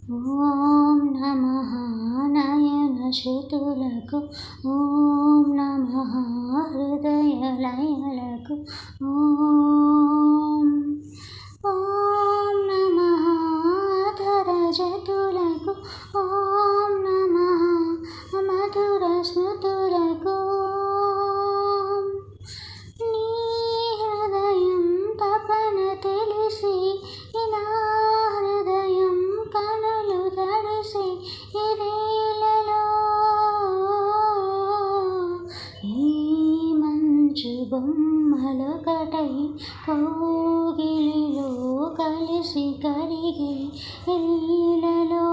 ఓం నమః నయనశ్రుతులకు ఓం నమః హృదయ లయలకు ఓం నమః ధరజతులకు ఓం నమః మధుర స్మృతులకు నీ హృదయం తపన తెలిసి నా హృదయం కనులు తడిసి ఇదేలలో ఈ మంచు బొమ్మలొకటై కౌగిలిలో కలిసి కరిగే ఇళ్ళలో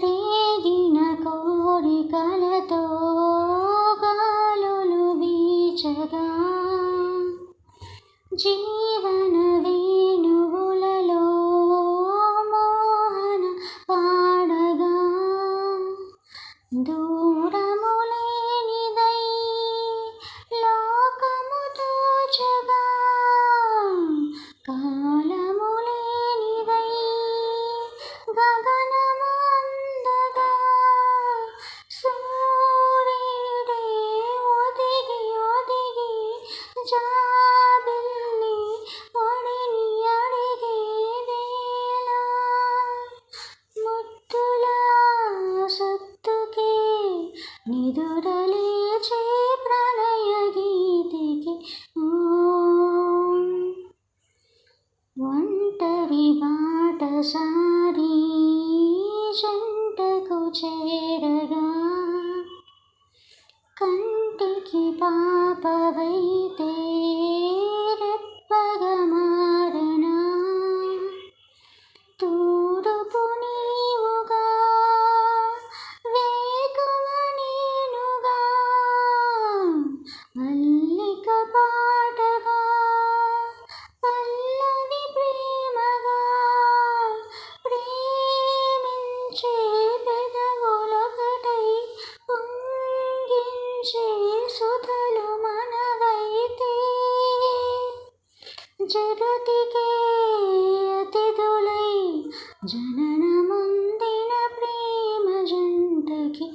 రేగిన కోరికలతో గాలులు వీచగా జీవన వేణువులలో మోహన పాడగా దూరము లేనిదై లోకము తోచగా కాలము లేనిదై గగనము అందగా సూర్యుడే ఒదిగి ఒదిగి జాబిల్లి ఒడిని అడిగేదేలా ముద్దుల సొత్తుకే నిదురలేచే ప్రణయ గీతికి ఒంటరి బాటసారి జంటకు చేరగా కంటికి పాపవైతే రెప్పగా మారనా తూర్పు నీవుగా వేకువ నేనుగా మల్లిక పాటగా పల్లవి ప్రేమగా ప్రేమించే పెదవులొకటై పొంగించే సుధలు మనవైతే జగతికే అతిథులై జననముందిన ప్రేమ జంటకి